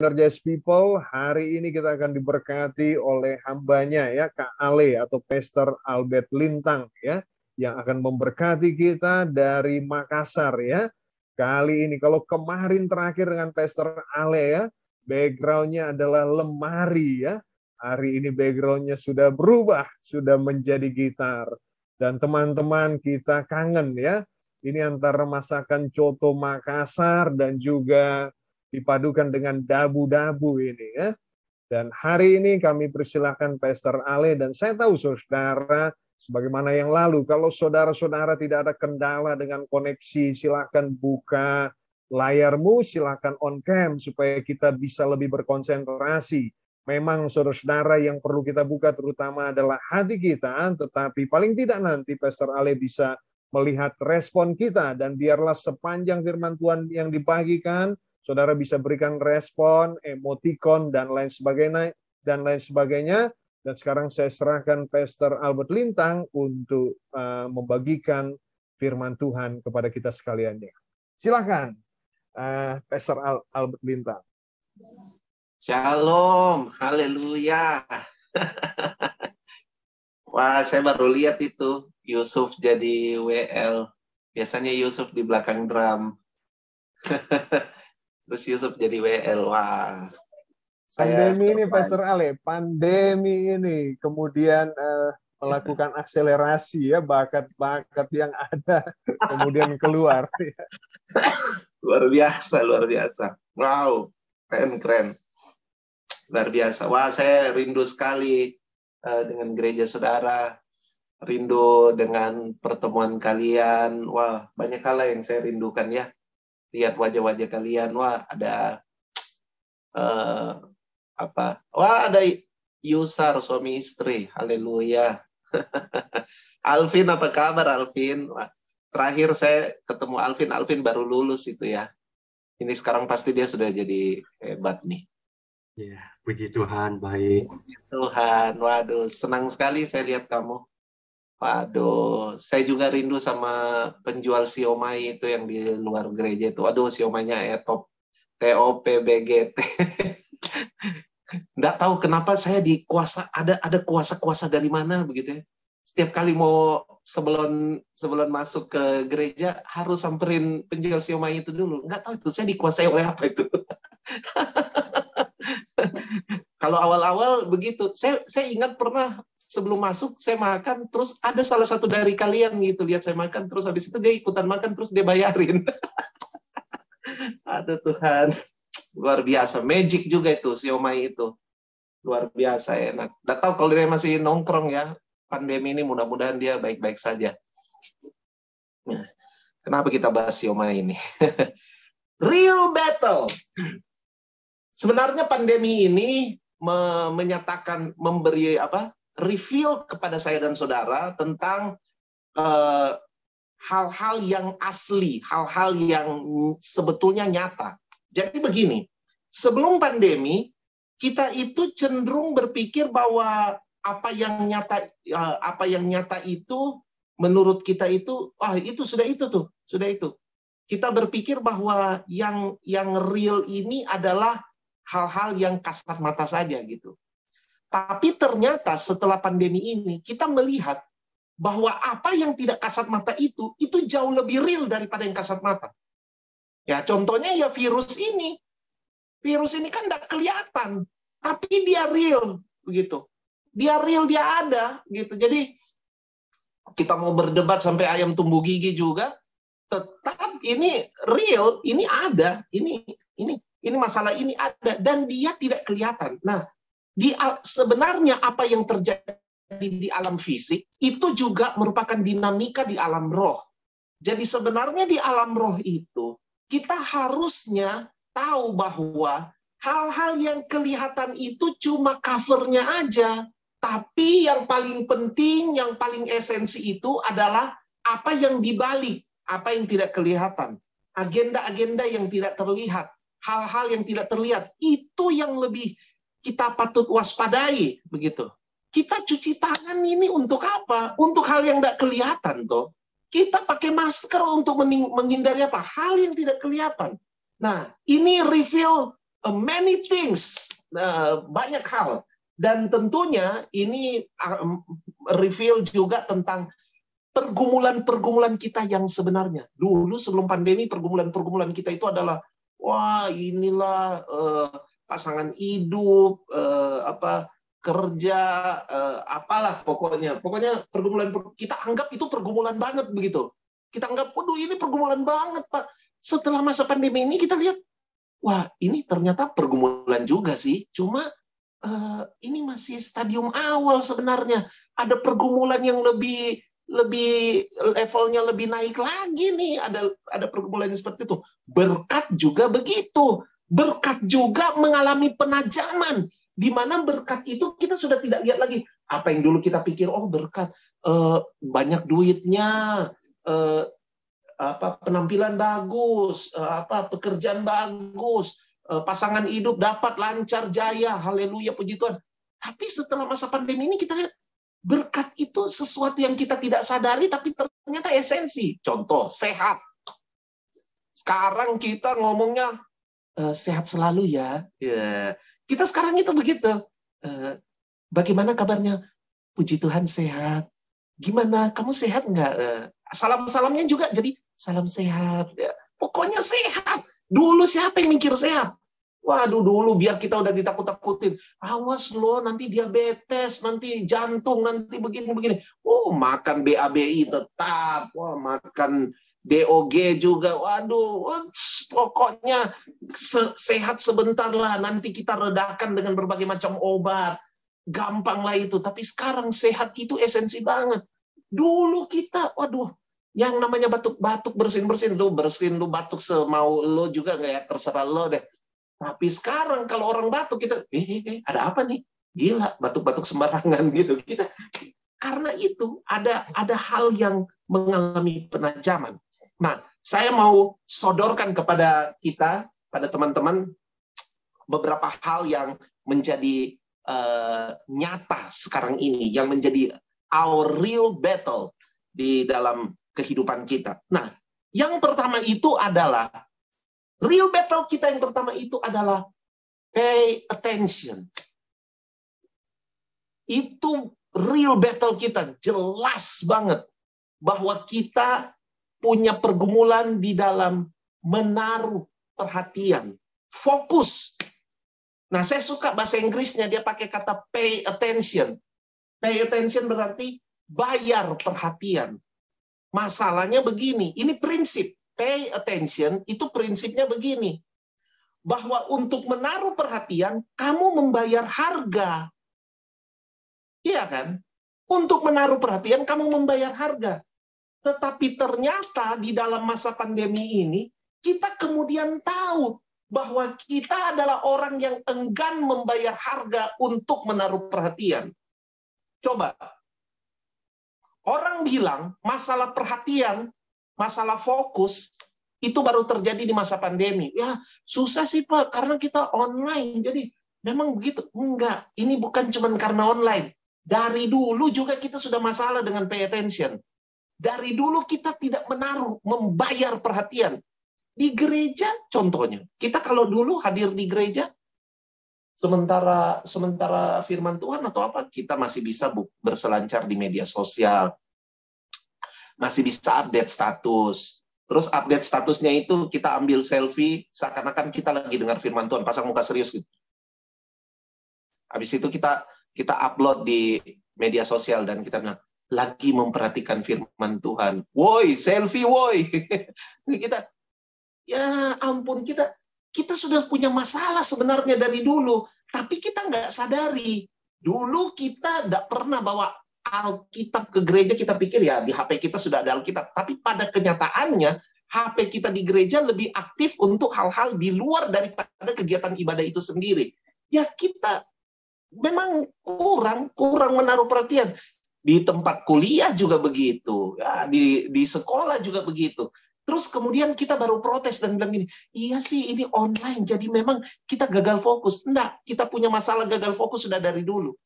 Energize People, hari ini kita akan diberkati oleh hambanya ya, Kak Ale atau Pastor Albert Lintang ya, yang akan memberkati kita dari Makassar ya. Kali ini, kalau kemarin terakhir dengan Pastor Ale ya, backgroundnya adalah lemari ya. Hari ini backgroundnya sudah berubah, sudah menjadi gitar. Dan teman-teman kita kangen ya, ini antara masakan coto Makassar dan juga dipadukan dengan dabu-dabu ini ya. Dan hari ini kami persilahkan Pastor Ale, dan saya tahu saudara, sebagaimana yang lalu, kalau saudara-saudara tidak ada kendala dengan koneksi, silakan buka layarmu, silakan on cam supaya kita bisa lebih berkonsentrasi. Memang saudara-saudara yang perlu kita buka terutama adalah hati kita, tetapi paling tidak nanti Pastor Ale bisa melihat respon kita, dan biarlah sepanjang firman Tuhan yang dibagikan, saudara bisa berikan respon, emotikon, dan lain sebagainya. Dan sekarang saya serahkan Pastor Albert Lintang untuk membagikan firman Tuhan kepada kita sekalian. Silakan, Pastor Albert Lintang. Shalom, haleluya. Wah, saya baru lihat itu, Yusuf jadi WL. Biasanya Yusuf di belakang drum. Terus Yusuf jadi WL. Wah. Pandemi ini, Pastor Ale, pandemi ini kemudian melakukan akselerasi ya, bakat-bakat yang ada kemudian keluar. Luar biasa, luar biasa. Wow, keren. Luar biasa. Wah, saya rindu sekali dengan gereja saudara, rindu dengan pertemuan kalian. Wah, banyak hal yang saya rindukan ya. Lihat wajah-wajah kalian. Wah, ada ada Yusar, suami istri. Haleluya. Alvin, apa kabar Alvin? Wah, terakhir saya ketemu Alvin baru lulus itu ya. Ini sekarang pasti dia sudah jadi hebat nih. Ya, puji Tuhan, baik. Puji Tuhan, waduh, senang sekali saya lihat kamu. Waduh, saya juga rindu sama penjual siomay itu yang di luar gereja itu. Waduh, siomay-nya top, TOP, BGT. Nggak tahu kenapa saya ada kuasa-kuasa dari mana begitu ya. Setiap kali mau sebelum masuk ke gereja harus samperin penjual siomay itu dulu. Nggak tahu itu saya dikuasai oleh apa itu. Kalau awal-awal begitu, saya ingat pernah sebelum masuk saya makan, terus ada salah satu dari kalian gitu lihat saya makan, terus habis itu dia ikutan makan, terus dia bayarin. Aduh Tuhan, luar biasa, magic juga itu siomay itu, luar biasa enak. Nggak tahu kalau dia masih nongkrong ya, pandemi ini mudah-mudahan dia baik-baik saja. Nah, kenapa kita bahas siomay ini? Real battle. Sebenarnya pandemi ini menyatakan, memberi reveal kepada saya dan saudara tentang hal-hal yang asli, hal-hal yang sebetulnya nyata. Jadi begini, sebelum pandemi kita itu cenderung berpikir bahwa apa yang nyata itu menurut kita itu itu sudah itu. Kita berpikir bahwa yang real ini adalah hal-hal yang kasat mata saja gitu. Tapi ternyata setelah pandemi ini kita melihat bahwa apa yang tidak kasat mata itu jauh lebih real daripada yang kasat mata. Ya contohnya ya virus ini. Virus ini kan tidak kelihatan, tapi dia real begitu. Dia real, dia ada gitu. Jadi kita mau berdebat sampai ayam tumbuh gigi juga, tetap ini real, ini ada, ini masalah ini ada, dan dia tidak kelihatan. Nah, sebenarnya apa yang terjadi di alam fisik itu juga merupakan dinamika di alam roh. Jadi sebenarnya di alam roh itu kita harusnya tahu bahwa hal-hal yang kelihatan itu cuma covernya aja. Tapi yang paling penting, yang paling esensi itu adalah apa yang dibalik, apa yang tidak kelihatan. Agenda-agenda yang tidak terlihat. Hal-hal yang tidak terlihat, itu yang lebih kita patut waspadai, begitu. Kita cuci tangan ini untuk apa? Untuk hal yang tidak kelihatan, toh. Kita pakai masker untuk menghindari apa? Hal yang tidak kelihatan. Nah, ini reveal many things, banyak hal. Dan tentunya ini reveal juga tentang pergumulan-pergumulan kita yang sebenarnya. Dulu sebelum pandemi, pergumulan-pergumulan kita itu adalah, wah inilah pasangan hidup, kerja, apalah pokoknya pergumulan kita anggap itu pergumulan banget begitu. Kita anggap, waduh ini pergumulan banget Pak. Setelah masa pandemi ini kita lihat, wah ini ternyata pergumulan juga sih. Cuma ini masih stadium awal sebenarnya. Ada pergumulan yang lebih levelnya lebih naik lagi nih. Ada pergumulan yang seperti itu. Berkat juga begitu. Berkat juga mengalami penajaman. Di mana berkat itu kita sudah tidak lihat lagi. Apa yang dulu kita pikir, oh berkat banyak duitnya, penampilan bagus, pekerjaan bagus, pasangan hidup dapat lancar jaya, haleluya puji Tuhan. Tapi setelah masa pandemi ini kita lihat berkat itu sesuatu yang kita tidak sadari tapi ternyata esensi. Contoh, sehat. Sekarang kita ngomongnya sehat selalu ya. Kita sekarang itu begitu. Bagaimana kabarnya? Puji Tuhan sehat. Gimana? Kamu sehat nggak? Salam-salamnya juga jadi salam sehat. Pokoknya sehat. Dulu siapa yang mikir sehat? Waduh, dulu biar kita udah ditakut-takutin. Awas lo, nanti diabetes, nanti jantung, nanti begini-begini. Oh, makan BABI tetap. Wah, makan DOG juga. Waduh, pokoknya sehat sebentar lah. Nanti kita redakan dengan berbagai macam obat. Gampang lah itu. Tapi sekarang sehat itu esensi banget. Dulu kita, waduh, yang namanya batuk-batuk, bersin-bersin. Lu bersin, lu batuk semau lo juga nggak ya? Terserah lo deh. Tapi sekarang kalau orang batuk kita, ada apa nih? Gila, batuk-batuk sembarangan gitu. Karena itu ada hal yang mengalami penajaman. Nah, saya mau sodorkan kepada kita, pada teman-teman, beberapa hal yang menjadi nyata sekarang ini, yang menjadi our real battle di dalam kehidupan kita. Nah, yang pertama itu adalah real battle kita yang pertama itu adalah pay attention. Itu real battle kita, jelas banget bahwa kita punya pergumulan di dalam menaruh perhatian, fokus. Nah, saya suka bahasa Inggrisnya, dia pakai kata pay attention. Pay attention berarti bayar perhatian. Masalahnya begini, ini prinsip. Pay attention, itu prinsipnya begini. Bahwa untuk menaruh perhatian, kamu membayar harga. Iya kan? Untuk menaruh perhatian, kamu membayar harga. Tetapi ternyata di dalam masa pandemi ini, kita kemudian tahu bahwa kita adalah orang yang enggan membayar harga untuk menaruh perhatian. Coba. Orang bilang masalah perhatian, masalah fokus, itu baru terjadi di masa pandemi. Ya, susah sih Pak, karena kita online. Jadi, memang begitu. Enggak, ini bukan cuma karena online. Dari dulu juga kita sudah masalah dengan pay attention. Dari dulu kita tidak menaruh, membayar perhatian. Di gereja, contohnya. Kita kalau dulu hadir di gereja, sementara firman Tuhan atau apa, kita masih bisa berselancar di media sosial. Masih bisa update status. Terus update statusnya itu kita ambil selfie, seakan-akan kita lagi dengar firman Tuhan, pasang muka serius gitu. Habis itu kita upload di media sosial dan kita bilang, lagi memperhatikan firman Tuhan. Woi, selfie woi. Kita, ya ampun, kita sudah punya masalah sebenarnya dari dulu, tapi kita nggak sadari. Dulu kita nggak pernah bawa Alkitab ke gereja, kita pikir ya di HP kita sudah ada Alkitab. Tapi pada kenyataannya, HP kita di gereja lebih aktif untuk hal-hal di luar daripada kegiatan ibadah itu sendiri. Ya kita memang kurang menaruh perhatian. Di tempat kuliah juga begitu, ya, di sekolah juga begitu. Terus kemudian kita baru protes dan bilang gini, iya sih ini online, jadi memang kita gagal fokus. Enggak, kita punya masalah gagal fokus sudah dari dulu.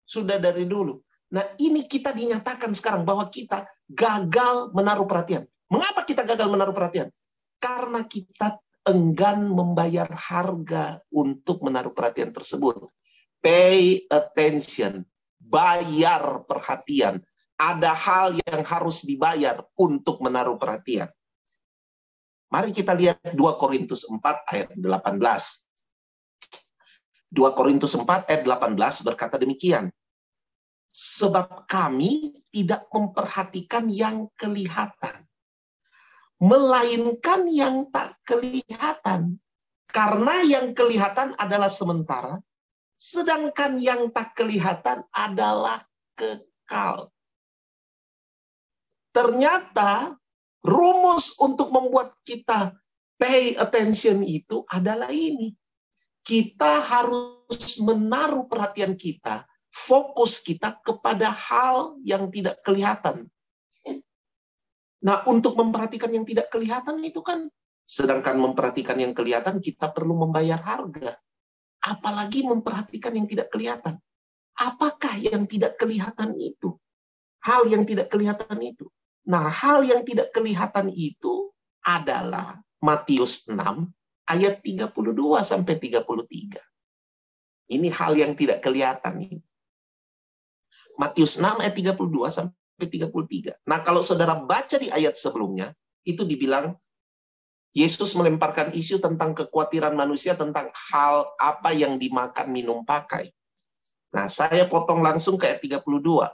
Sudah dari dulu. Nah, ini kita dinyatakan sekarang bahwa kita gagal menaruh perhatian. Mengapa kita gagal menaruh perhatian? Karena kita enggan membayar harga untuk menaruh perhatian tersebut. Pay attention, bayar perhatian. Ada hal yang harus dibayar untuk menaruh perhatian. Mari kita lihat 2 Korintus 4 ayat 18. 2 Korintus 4 ayat 18 berkata demikian. Sebab kami tidak memperhatikan yang kelihatan, melainkan yang tak kelihatan. Karena yang kelihatan adalah sementara, sedangkan yang tak kelihatan adalah kekal. Ternyata rumus untuk membuat kita pay attention itu adalah ini. Kita harus menaruh perhatian kita, fokus kita kepada hal yang tidak kelihatan. Nah, untuk memperhatikan yang tidak kelihatan itu kan, sedangkan memperhatikan yang kelihatan kita perlu membayar harga. Apalagi memperhatikan yang tidak kelihatan. Apakah yang tidak kelihatan itu? Hal yang tidak kelihatan itu. Nah, hal yang tidak kelihatan itu adalah Matius 6 ayat 32 sampai 33. Ini hal yang tidak kelihatan ini. Matius 6 ayat 32 sampai 33. Nah, kalau saudara baca di ayat sebelumnya, itu dibilang Yesus melemparkan isu tentang kekhawatiran manusia tentang hal apa yang dimakan, minum, pakai. Nah, saya potong langsung ke ayat 32.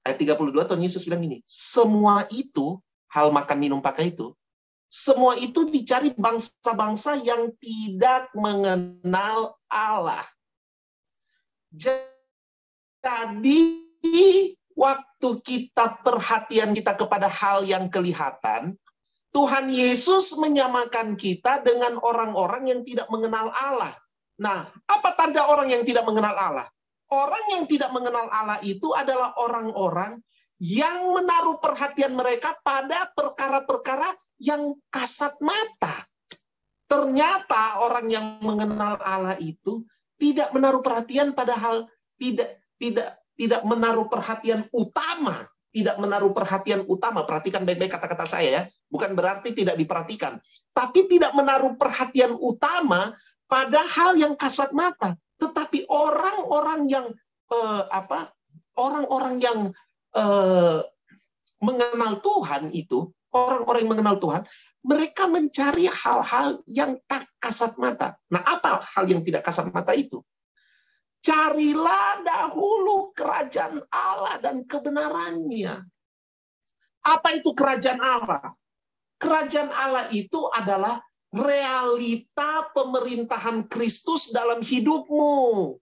Ayat 32 Tuhan Yesus bilang gini, semua itu, hal makan, minum, pakai itu, semua itu dicari bangsa-bangsa yang tidak mengenal Allah. Jadi, waktu kita perhatian kita kepada hal yang kelihatan, Tuhan Yesus menyamakan kita dengan orang-orang yang tidak mengenal Allah. Nah, apa tanda orang yang tidak mengenal Allah? Orang yang tidak mengenal Allah itu adalah orang-orang yang menaruh perhatian mereka pada perkara-perkara yang kasat mata. Ternyata orang yang mengenal Allah itu tidak menaruh perhatian pada hal tidak menaruh perhatian utama. Tidak menaruh perhatian utama. Perhatikan baik-baik kata-kata saya ya. Bukan berarti tidak diperhatikan. Tapi tidak menaruh perhatian utama pada hal yang kasat mata. Tetapi orang-orang yang mengenal Tuhan itu, orang-orang yang mengenal Tuhan, mereka mencari hal-hal yang tak kasat mata. Nah, apa hal yang tidak kasat mata itu? Carilah dahulu kerajaan Allah dan kebenarannya. Apa itu kerajaan Allah? Kerajaan Allah itu adalah realita pemerintahan Kristus dalam hidupmu.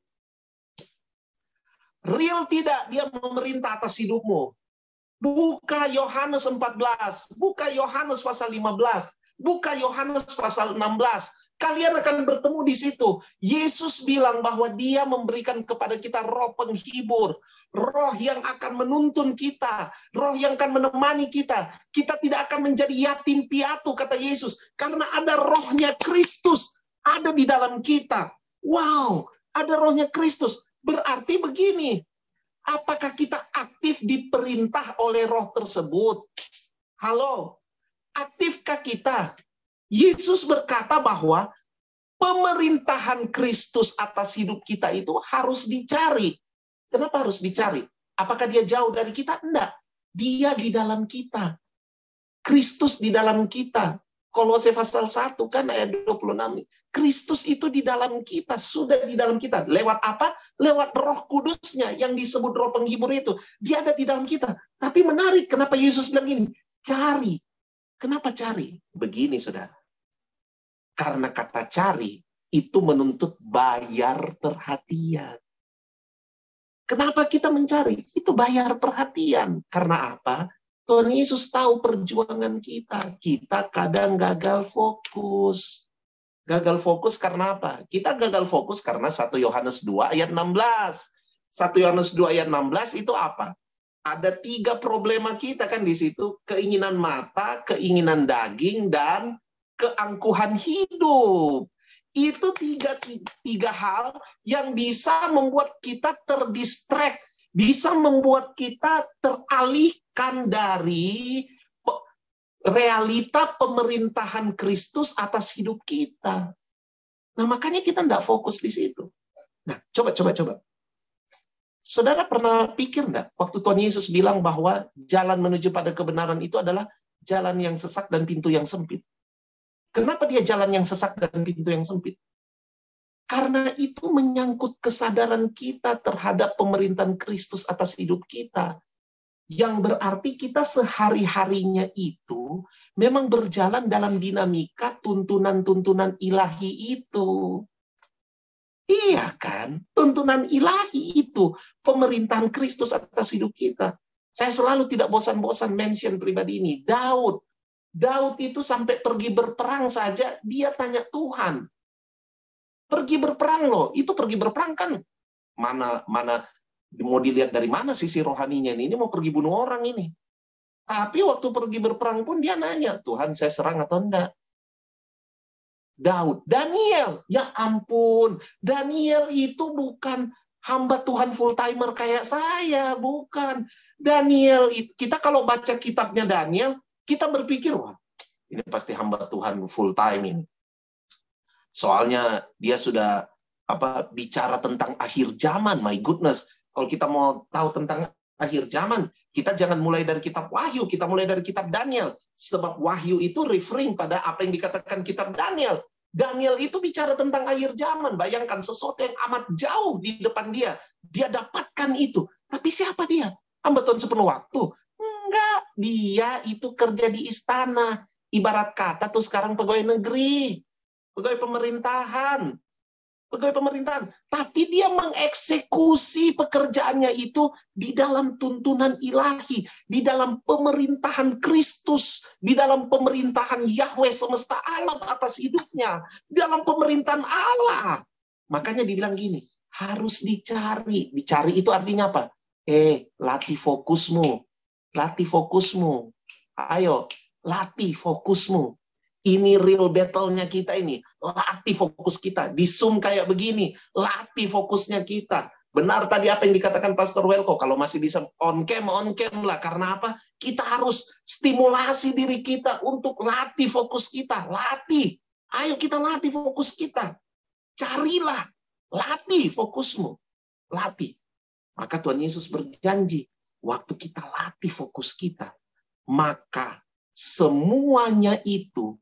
Real tidak dia memerintah atas hidupmu. Buka Yohanes 14, buka Yohanes pasal 15, buka Yohanes pasal 16. Kalian akan bertemu di situ. Yesus bilang bahwa dia memberikan kepada kita roh penghibur. Roh yang akan menuntun kita. Roh yang akan menemani kita. Kita tidak akan menjadi yatim piatu, kata Yesus. Karena ada rohnya Kristus ada di dalam kita. Wow, ada rohnya Kristus. Berarti begini. Apakah kita aktif diperintah oleh roh tersebut? Halo, aktifkah kita? Yesus berkata bahwa pemerintahan Kristus atas hidup kita itu harus dicari. Kenapa harus dicari? Apakah dia jauh dari kita? Enggak. Dia di dalam kita. Kristus di dalam kita. Kolose pasal 1 kan ayat 26. Kristus itu di dalam kita. Sudah di dalam kita. Lewat apa? Lewat roh kudusnya yang disebut roh penghibur itu. Dia ada di dalam kita. Tapi menarik. Kenapa Yesus bilang gini? Cari. Kenapa cari? Begini, saudara. Karena kata cari itu menuntut bayar perhatian. Kenapa kita mencari? Itu bayar perhatian. Karena apa? Tuhan Yesus tahu perjuangan kita. Kita kadang gagal fokus. Gagal fokus karena apa? Kita gagal fokus karena 1 Yohanes 2 ayat 16. 1 Yohanes 2 ayat 16 itu apa? Ada 3 problema kita kan di situ. Keinginan mata, keinginan daging, dan keangkuhan hidup. Itu tiga hal yang bisa membuat kita terdistract, bisa membuat kita teralihkan dari realita pemerintahan Kristus atas hidup kita. Nah, makanya kita tidak fokus di situ. Nah, coba. Saudara pernah pikir enggak, waktu Tuhan Yesus bilang bahwa jalan menuju pada kebenaran itu adalah jalan yang sesak dan pintu yang sempit. Kenapa dia jalan yang sesak dan pintu yang sempit? Karena itu menyangkut kesadaran kita terhadap pemerintahan Kristus atas hidup kita. Yang berarti kita sehari-harinya itu memang berjalan dalam dinamika tuntunan-tuntunan ilahi itu. Iya kan? Tuntunan ilahi itu. Pemerintahan Kristus atas hidup kita. Saya selalu tidak bosan-bosan mention pribadi ini. Daud itu sampai pergi berperang saja, dia tanya Tuhan. Pergi berperang loh. Itu pergi berperang kan. Mana mau dilihat dari mana sisi rohaninya ini mau pergi bunuh orang ini. Tapi waktu pergi berperang pun dia nanya, Tuhan saya serang atau enggak? Daud, Daniel, ya ampun, Daniel itu bukan hamba Tuhan full timer kayak saya, bukan. Daniel, kita kalau baca kitabnya Daniel, kita berpikir, wah, ini pasti hamba Tuhan full time ini. Soalnya dia sudah bicara tentang akhir zaman, my goodness. Kalau kita mau tahu tentang akhir zaman, kita jangan mulai dari kitab Wahyu, kita mulai dari kitab Daniel. Sebab Wahyu itu referring pada apa yang dikatakan kitab Daniel. Daniel itu bicara tentang akhir zaman. Bayangkan sesuatu yang amat jauh di depan dia. Dia dapatkan itu. Tapi siapa dia? Hamba Tuhan sepenuh waktu? Enggak. Dia itu kerja di istana. Ibarat kata tuh sekarang pegawai negeri. Pegawai pemerintahan. Tapi dia mengeksekusi pekerjaannya itu di dalam tuntunan ilahi, di dalam pemerintahan Kristus, di dalam pemerintahan Yahweh semesta alam atas hidupnya, di dalam pemerintahan Allah. Makanya dibilang gini, harus dicari. Dicari itu artinya apa? Latih fokusmu. Ayo, latih fokusmu. Ini real battle-nya kita ini. Latih fokus kita. Di Zoom kayak begini. Latih fokusnya kita. Benar tadi apa yang dikatakan Pastor Welko. Kalau masih bisa on cam lah. Karena apa? Kita harus stimulasi diri kita untuk latih fokus kita. Latih. Ayo kita latih fokus kita. Carilah. Latih fokusmu. Latih. Maka Tuhan Yesus berjanji. Waktu kita latih fokus kita. Maka semuanya itu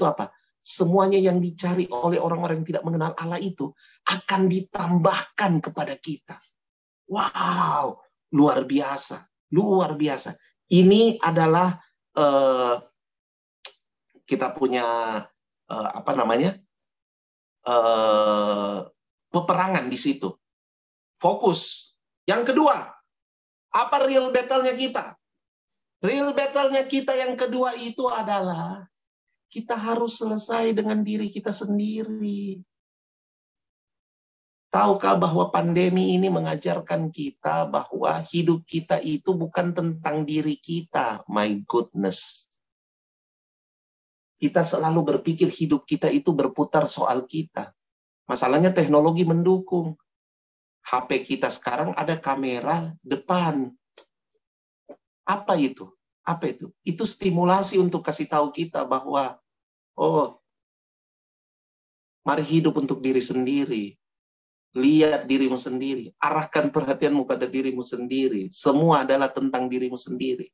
apa? Semuanya yang dicari oleh orang-orang yang tidak mengenal Allah itu akan ditambahkan kepada kita. Wow, luar biasa. Ini adalah kita punya peperangan di situ. Fokus. Yang kedua, apa real battle-nya kita? Real battle-nya kita yang kedua itu adalah kita harus selesai dengan diri kita sendiri. Tahukah bahwa pandemi ini mengajarkan kita bahwa hidup kita itu bukan tentang diri kita. My goodness. Kita selalu berpikir hidup kita itu berputar soal kita. Masalahnya teknologi mendukung. HP kita sekarang ada kamera depan. Apa itu? Itu stimulasi untuk kasih tahu kita bahwa, mari hidup untuk diri sendiri. Lihat dirimu sendiri. Arahkan perhatianmu pada dirimu sendiri. Semua adalah tentang dirimu sendiri.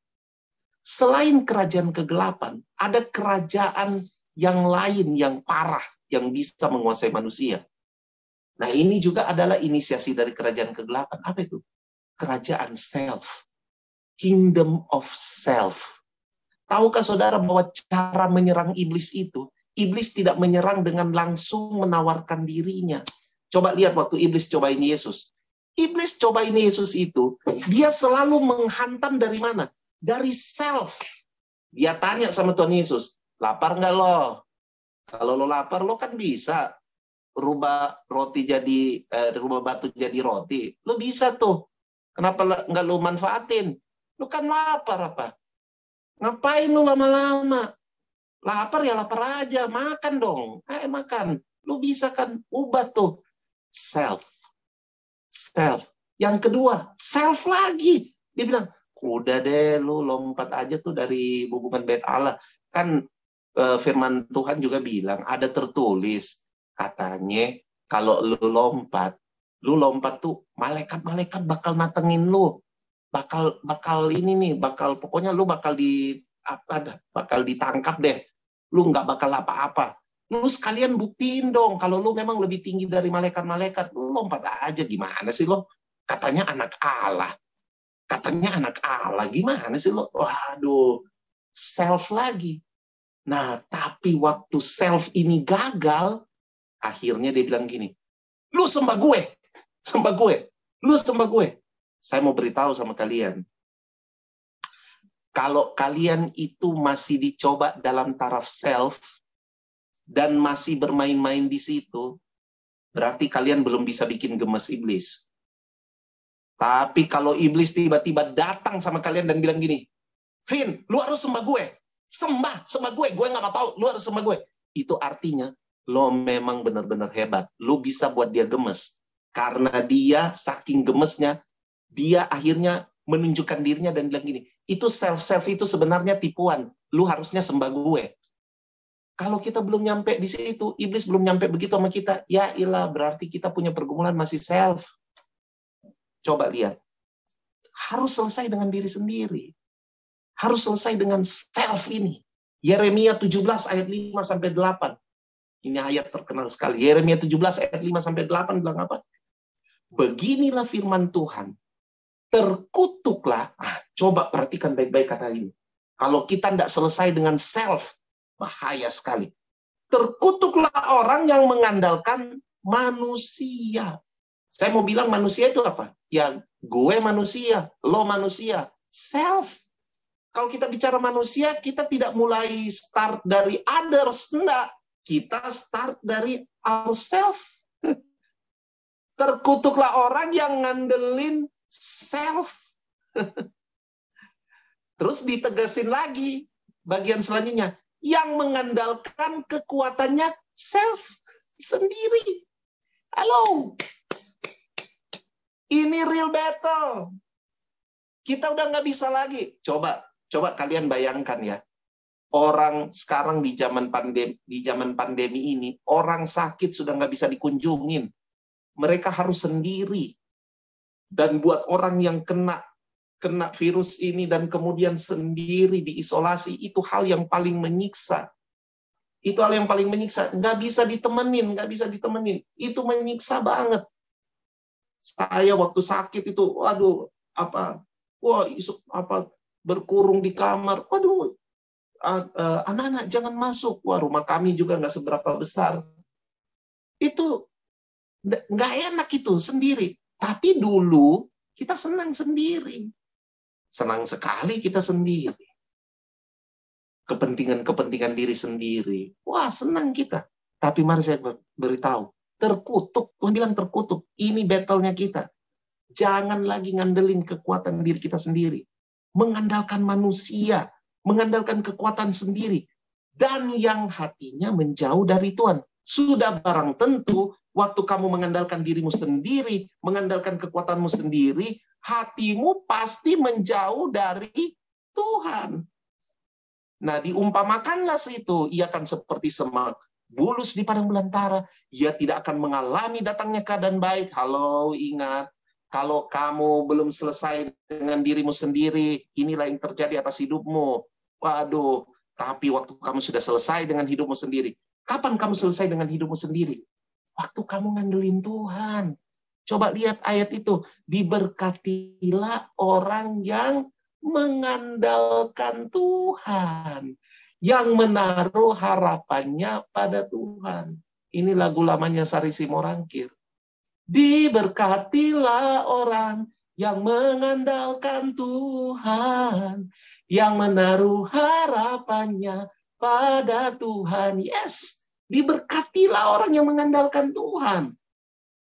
Selain kerajaan kegelapan, ada kerajaan yang lain yang parah yang bisa menguasai manusia. Nah, ini juga adalah inisiasi dari kerajaan kegelapan. Apa itu? Kerajaan self. Kingdom of self. Tahukah saudara bahwa cara menyerang iblis itu, iblis tidak menyerang dengan langsung menawarkan dirinya. Coba lihat waktu iblis cobain Yesus. Iblis cobain Yesus itu, dia selalu menghantam dari mana? Dari self. Dia tanya sama Tuhan Yesus, lapar nggak lo? Kalau lo lapar, lo kan bisa rubah batu jadi roti. Lo bisa tuh. Kenapa nggak lo manfaatin? Lu kan lapar apa? Ngapain lu lama-lama? Lapar ya lapar aja, makan dong. Makan. Lu bisa kan ubah tuh. Self. Yang kedua, self lagi. Dia bilang, udah deh lu lompat aja tuh dari hubungan bait Allah. Kan firman Tuhan juga bilang, ada tertulis katanya kalau lu lompat tuh malaikat-malaikat bakal natengin lu. Bakal ini nih, pokoknya lu bakal ditangkap deh. Lu nggak bakal apa-apa. Lu sekalian buktiin dong kalau lu memang lebih tinggi dari malaikat-malaikat. Lu lompat aja, gimana sih lo? Katanya anak Allah. Gimana sih lo? Waduh, self lagi. Nah, tapi waktu self ini gagal, akhirnya dia bilang gini, lu sembah gue. Lu sembah gue. Saya mau beritahu sama kalian, kalau kalian itu masih dicoba dalam taraf self, dan masih bermain-main di situ, berarti kalian belum bisa bikin gemes iblis. Tapi kalau iblis tiba-tiba datang sama kalian dan bilang gini, Vin, lu harus sembah gue. Sembah gue nggak mau tahu, lu harus sembah gue. Itu artinya, lo memang benar-benar hebat. Lo bisa buat dia gemes. Karena dia saking gemesnya, dia akhirnya menunjukkan dirinya dan bilang gini, itu self-self itu sebenarnya tipuan. Lu harusnya sembah gue. Kalau kita belum nyampe di situ, iblis belum nyampe begitu sama kita, ya ilah, berarti kita punya pergumulan masih self. Coba lihat. Harus selesai dengan diri sendiri. Harus selesai dengan self ini. Yeremia 17 ayat 5-8. Ini ayat terkenal sekali. Yeremia 17 ayat 5-8 bilang apa? Beginilah firman Tuhan. Terkutuklah. Coba perhatikan baik-baik kata ini. Kalau kita tidak selesai dengan self, bahaya sekali. Terkutuklah orang yang mengandalkan manusia. Saya mau bilang manusia itu apa? Ya, gue manusia, lo manusia. Self. Kalau kita bicara manusia, kita tidak mulai start dari others. Enggak. Kita start dari ourselves. Terkutuklah orang yang ngandelin self. Terus ditegasin lagi bagian selanjutnya. Yang mengandalkan kekuatannya self sendiri. Halo. Ini real battle. Kita udah nggak bisa lagi. Coba kalian bayangkan ya. Orang sekarang di zaman pandemi ini, orang sakit sudah nggak bisa dikunjungin. Mereka harus sendiri. Dan buat orang yang kena virus ini dan kemudian sendiri diisolasi, itu hal yang paling menyiksa. Nggak bisa ditemenin. Itu menyiksa banget. Saya waktu sakit itu, berkurung di kamar. Waduh, anak-anak jangan masuk. Wah, rumah kami juga nggak seberapa besar. Itu nggak enak itu sendiri. Tapi dulu kita senang sendiri. Senang sekali kita sendiri. Kepentingan diri sendiri. Wah, senang kita. Tapi mari saya beritahu. Terkutuk. Tuhan bilang terkutuk. Ini battle-nya kita. Jangan lagi ngandelin kekuatan diri kita sendiri. Mengandalkan manusia. Mengandalkan kekuatan sendiri. Dan yang hatinya menjauh dari Tuhan. Sudah barang tentu, waktu kamu mengandalkan dirimu sendiri, mengandalkan kekuatanmu sendiri, hatimu pasti menjauh dari Tuhan. Nah, diumpamakanlah situ, ia akan seperti semak bulus di padang belantara, ia tidak akan mengalami datangnya keadaan baik. Halo, ingat, kalau kamu belum selesai dengan dirimu sendiri, inilah yang terjadi atas hidupmu. Waduh, tapi waktu kamu sudah selesai dengan hidupmu sendiri, kapan kamu selesai dengan hidupmu sendiri? Waktu kamu ngandelin Tuhan. Coba lihat ayat itu. Diberkatilah orang yang mengandalkan Tuhan. Yang menaruh harapannya pada Tuhan. Ini lagu lamanya Sari Simorangkir. Diberkatilah orang yang mengandalkan Tuhan. Yang menaruh harapannya pada Tuhan. Yes. Diberkatilah orang yang mengandalkan Tuhan.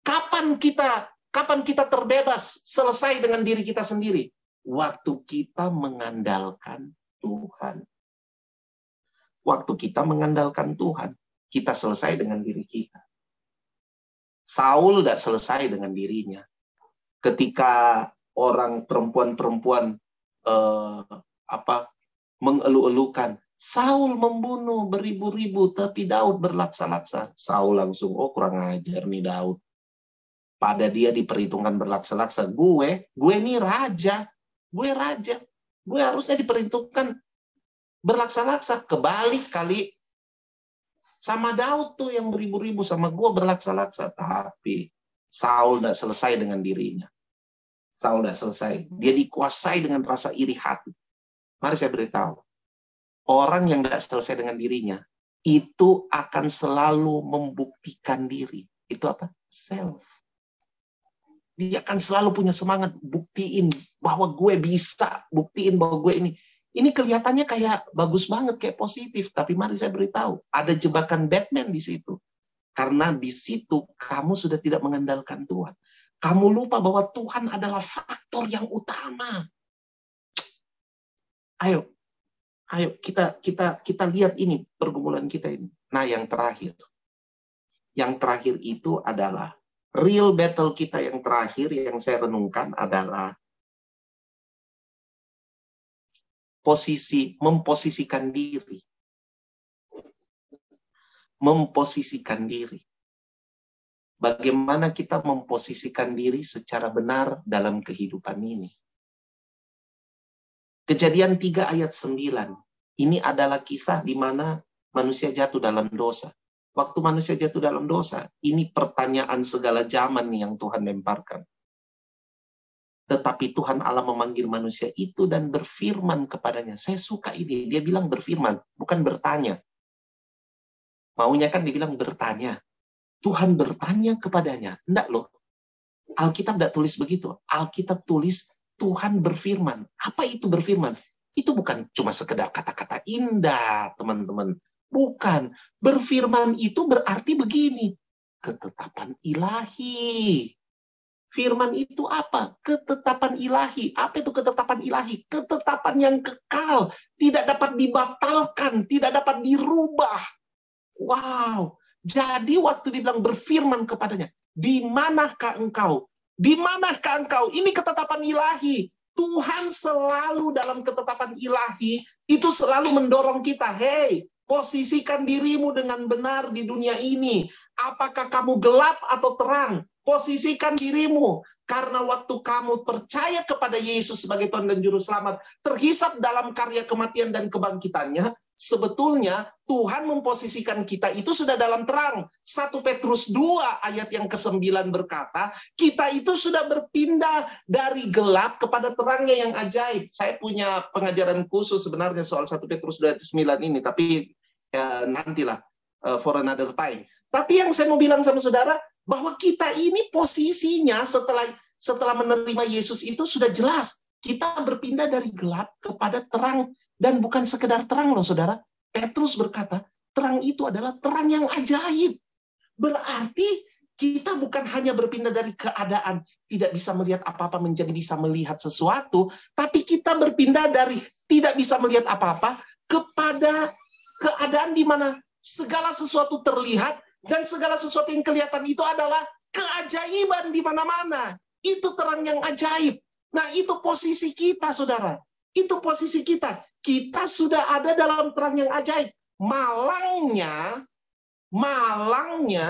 Kapan kita terbebas selesai dengan diri kita sendiri? Waktu kita mengandalkan Tuhan. Waktu kita mengandalkan Tuhan, kita selesai dengan diri kita. Saul tidak selesai dengan dirinya. Ketika orang perempuan-perempuan mengeluh-elukan. Saul membunuh beribu-ribu, tapi Daud berlaksa-laksa. Saul langsung, oh kurang ajar nih Daud. Pada dia diperhitungkan berlaksa-laksa. Gue ini raja. Gue raja. Gue harusnya diperhitungkan berlaksa-laksa. Kebalik kali. Sama Daud tuh yang beribu-ribu, sama gue berlaksa-laksa. Tapi Saul tidak selesai dengan dirinya. Saul tidak selesai. Dia dikuasai dengan rasa iri hati. Mari saya beritahu. Orang yang tidak selesai dengan dirinya, itu akan selalu membuktikan diri. Itu apa? Self. Dia akan selalu punya semangat, buktiin bahwa gue bisa, buktiin bahwa gue ini. Ini kelihatannya kayak bagus banget, kayak positif. Tapi mari saya beritahu, ada jebakan Batman di situ. Karena di situ kamu sudah tidak mengandalkan Tuhan. Kamu lupa bahwa Tuhan adalah faktor yang utama. Ayo kita lihat ini pergumulan kita ini. Nah, yang terakhir itu adalah real battle kita yang terakhir yang saya renungkan adalah memposisikan diri. Memposisikan diri. Bagaimana kita memposisikan diri secara benar dalam kehidupan ini. Kejadian 3 ayat 9. Ini adalah kisah di mana manusia jatuh dalam dosa. Waktu manusia jatuh dalam dosa, ini pertanyaan segala zaman nih yang Tuhan lemparkan. Tetapi Tuhan Allah memanggil manusia itu dan berfirman kepadanya. Saya suka ini. Dia bilang berfirman, bukan bertanya. Maunya kan dibilang bertanya. Tuhan bertanya kepadanya. Enggak loh. Alkitab enggak tulis begitu. Alkitab tulis Tuhan berfirman. Apa itu berfirman? Itu bukan cuma sekedar kata-kata indah, teman-teman. Bukan. Berfirman itu berarti begini. Ketetapan ilahi. Firman itu apa? Ketetapan ilahi. Apa itu ketetapan ilahi? Ketetapan yang kekal. Tidak dapat dibatalkan. Tidak dapat dirubah. Wow. Jadi waktu dibilang berfirman kepadanya, di manakah engkau? Di manakah engkau? Ini ketetapan ilahi. Tuhan selalu dalam ketetapan ilahi, itu selalu mendorong kita. Hei, posisikan dirimu dengan benar di dunia ini. Apakah kamu gelap atau terang? Posisikan dirimu. Karena waktu kamu percaya kepada Yesus sebagai Tuhan dan Juru Selamat, terhisap dalam karya kematian dan kebangkitannya, sebetulnya Tuhan memposisikan kita itu sudah dalam terang. 1 Petrus 2 ayat yang ke-9 berkata, kita itu sudah berpindah dari gelap kepada terangnya yang ajaib. Saya punya pengajaran khusus sebenarnya soal 1 Petrus 2 ayat 9 ini, tapi ya, nantilah for another time. Tapi yang saya mau bilang sama saudara, bahwa kita ini posisinya setelah menerima Yesus itu sudah jelas. Kita berpindah dari gelap kepada terang. Dan bukan sekedar terang loh saudara. Petrus berkata, terang itu adalah terang yang ajaib. Berarti kita bukan hanya berpindah dari keadaan tidak bisa melihat apa-apa menjadi bisa melihat sesuatu. Tapi kita berpindah dari tidak bisa melihat apa-apa kepada keadaan di mana segala sesuatu terlihat dan segala sesuatu yang kelihatan itu adalah keajaiban di mana-mana. Itu terang yang ajaib. Nah, itu posisi kita, saudara. Itu posisi kita. Kita sudah ada dalam terang yang ajaib. Malangnya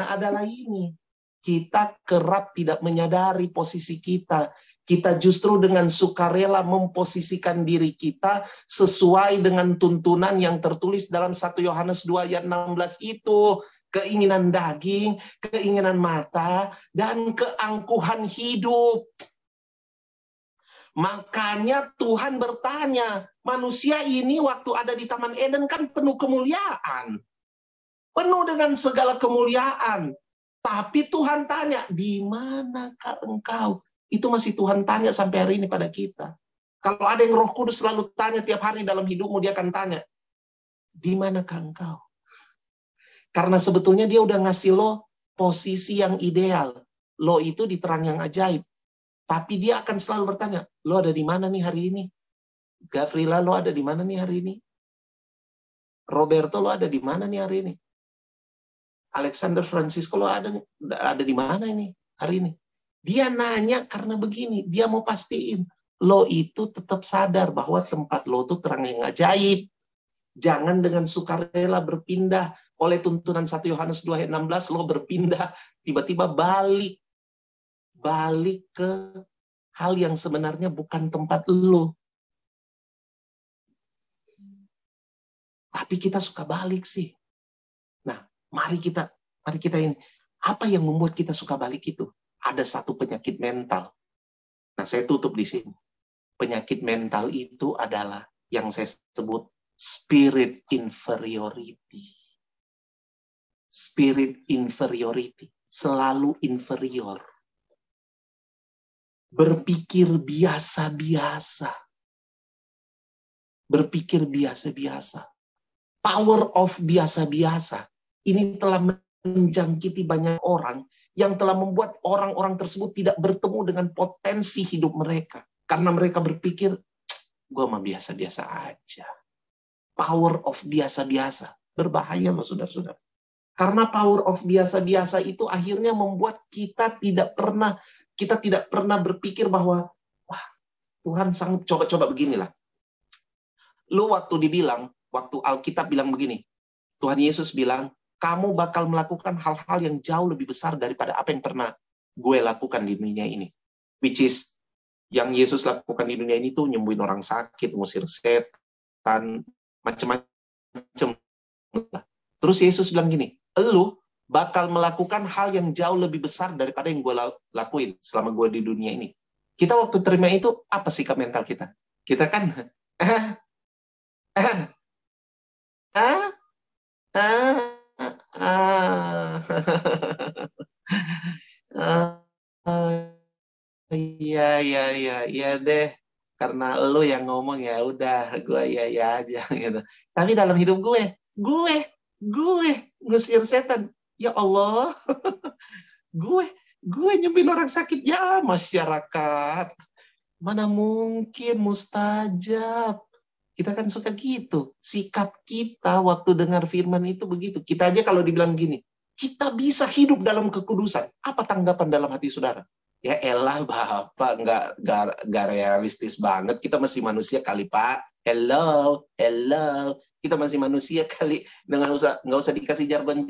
adalah ini. Kita kerap tidak menyadari posisi kita. Kita justru dengan sukarela memposisikan diri kita sesuai dengan tuntunan yang tertulis dalam 1 Yohanes 2 ayat 16 itu. Keinginan daging, keinginan mata, dan keangkuhan hidup. Makanya Tuhan bertanya, manusia ini waktu ada di Taman Eden kan penuh kemuliaan. Penuh dengan segala kemuliaan. Tapi Tuhan tanya, di manakah engkau? Itu masih Tuhan tanya sampai hari ini pada kita. Kalau ada yang Roh Kudus selalu tanya tiap hari dalam hidupmu, dia akan tanya, di manakah engkau? Karena sebetulnya dia udah ngasih lo posisi yang ideal. Lo itu di terang yang ajaib. Tapi dia akan selalu bertanya, lo ada di mana nih hari ini? Gavrila, lo ada di mana nih hari ini? Roberto, lo ada di mana nih hari ini? Alexander Francisco, lo ada di mana ini hari ini? Dia nanya karena begini, dia mau pastiin, lo itu tetap sadar bahwa tempat lo itu terang yang ajaib. Jangan dengan sukarela berpindah. Oleh tuntunan 1 Yohanes 2 ayat 16, lo berpindah, tiba-tiba balik ke hal yang sebenarnya bukan tempat lo. Tapi kita suka balik sih. Nah, mari kita ini. Apa yang membuat kita suka balik itu? Ada satu penyakit mental. Nah, saya tutup di sini. Penyakit mental itu adalah yang saya sebut spirit inferiority. Spirit inferiority. Selalu inferior. Berpikir biasa-biasa. Berpikir biasa-biasa. Power of biasa-biasa. Ini telah menjangkiti banyak orang yang telah membuat orang-orang tersebut tidak bertemu dengan potensi hidup mereka. Karena mereka berpikir, gue mah biasa-biasa aja. Power of biasa-biasa. Berbahaya loh saudara-saudara. Karena power of biasa-biasa itu akhirnya membuat kita tidak pernah berpikir bahwa, wah, Tuhan sanggup. Coba beginilah. Lu waktu Alkitab bilang begini, Tuhan Yesus bilang, kamu bakal melakukan hal-hal yang jauh lebih besar daripada apa yang pernah gue lakukan di dunia ini. Which is, yang Yesus lakukan di dunia ini tuh nyembuhin orang sakit, ngusir setan, macam-macam. Terus Yesus bilang gini, lu bakal melakukan hal yang jauh lebih besar daripada yang gue lakuin selama gue di dunia ini. Kita waktu terima itu, apa sikap mental kita? Kita kan, iya deh. Karena lu yang ngomong ya udah, gue ya aja gitu. Tapi dalam hidup gue ngusir setan. Ya Allah, gue nyembuhin orang sakit. Ya masyarakat, mana mungkin mustajab. Kita kan suka gitu. Sikap kita waktu dengar firman itu begitu. Kita aja kalau dibilang gini, kita bisa hidup dalam kekudusan. Apa tanggapan dalam hati saudara? Ya elah Bapak, nggak realistis banget. Kita masih manusia kali Pak. Hello. Kita masih manusia kali. Nggak usah dikasih jargon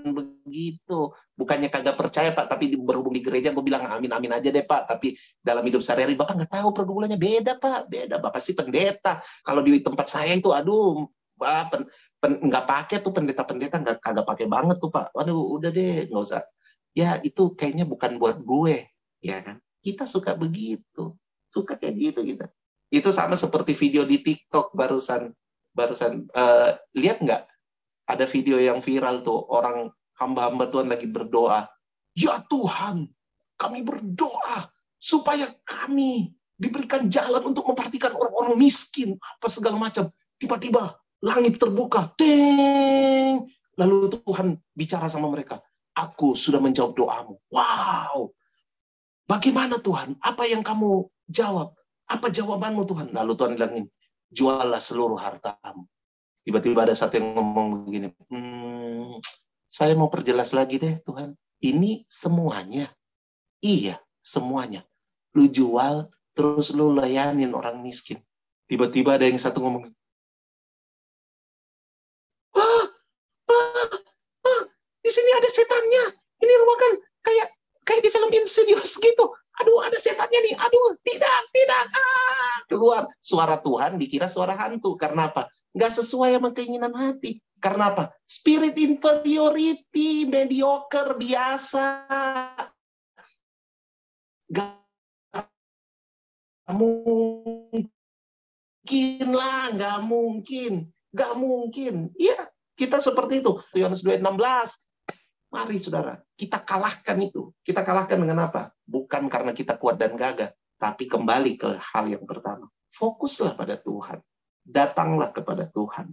begitu. Bukannya kagak percaya Pak, tapi berhubung di gereja gue bilang amin aja deh Pak. Tapi dalam hidup sehari-hari Bapak nggak tahu pergumulannya. Beda Pak, beda. Bapak sih pendeta. Kalau di tempat saya itu aduh Pak, nggak pakai tuh pendeta kagak pakai banget tuh Pak. Waduh udah deh nggak usah. Ya itu kayaknya bukan buat gue, ya kan? Kita suka begitu, suka kayak gitu kita. Itu sama seperti video di TikTok barusan lihat nggak? Ada video yang viral tuh orang hamba-hamba Tuhan lagi berdoa. Ya Tuhan, kami berdoa supaya kami diberikan jalan untuk memperhatikan orang-orang miskin, apa segala macam. Tiba-tiba langit terbuka, ting. Lalu Tuhan bicara sama mereka. Aku sudah menjawab doamu. Wow. Bagaimana Tuhan? Apa yang kamu jawab? Apa jawabanmu Tuhan? Lalu Tuhan bilangin, juallah seluruh hartamu. Tiba-tiba ada satu yang ngomong begini, saya mau perjelas lagi deh Tuhan. Ini semuanya. Iya, semuanya. Lu jual, terus lu layanin orang miskin. Tiba-tiba ada yang satu ngomong, di sini ada setannya. Ini rumah kan kayak di film Insidious gitu. Aduh, ada setannya nih. Aduh, tidak. Keluar. Suara Tuhan dikira suara hantu. Karena apa? Nggak sesuai sama keinginan hati. Karena apa? Spirit inferiority, mediocre, biasa. Nggak mungkin lah, nggak mungkin. Iya, kita seperti itu. Yohanes 2:16. Mari saudara, kita kalahkan itu. Kita kalahkan dengan apa? Bukan karena kita kuat dan gagah, tapi kembali ke hal yang pertama. Fokuslah pada Tuhan. Datanglah kepada Tuhan.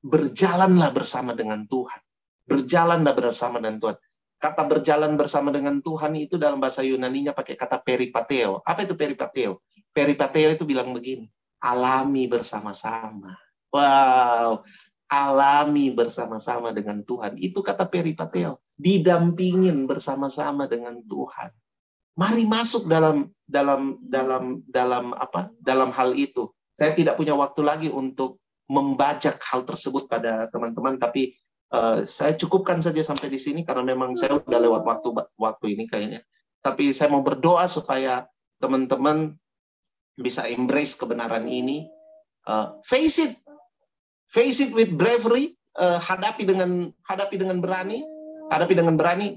Berjalanlah bersama dengan Tuhan. Berjalanlah bersama dengan Tuhan. Kata berjalan bersama dengan Tuhan itu dalam bahasa Yunaninya pakai kata peripateo. Apa itu peripateo? Peripateo itu bilang begini, alami bersama-sama. Wow, alami bersama-sama dengan Tuhan. Itu kata peripateo. Didampingin bersama-sama dengan Tuhan. Mari masuk dalam hal itu. Saya tidak punya waktu lagi untuk membajak hal tersebut pada teman-teman, tapi saya cukupkan saja sampai di sini karena memang saya udah lewat waktu ini kayaknya. Tapi saya mau berdoa supaya teman-teman bisa embrace kebenaran ini. Face it with bravery. Hadapi dengan berani,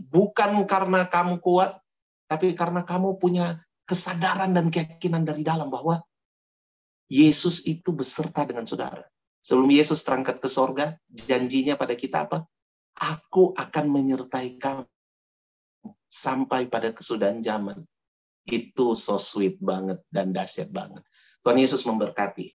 bukan karena kamu kuat, tapi karena kamu punya kesadaran dan keyakinan dari dalam bahwa Yesus itu beserta dengan saudara. Sebelum Yesus terangkat ke sorga, janjinya pada kita apa? Aku akan menyertai kamu sampai pada kesudahan zaman. Itu so sweet banget dan dahsyat banget. Tuhan Yesus memberkati.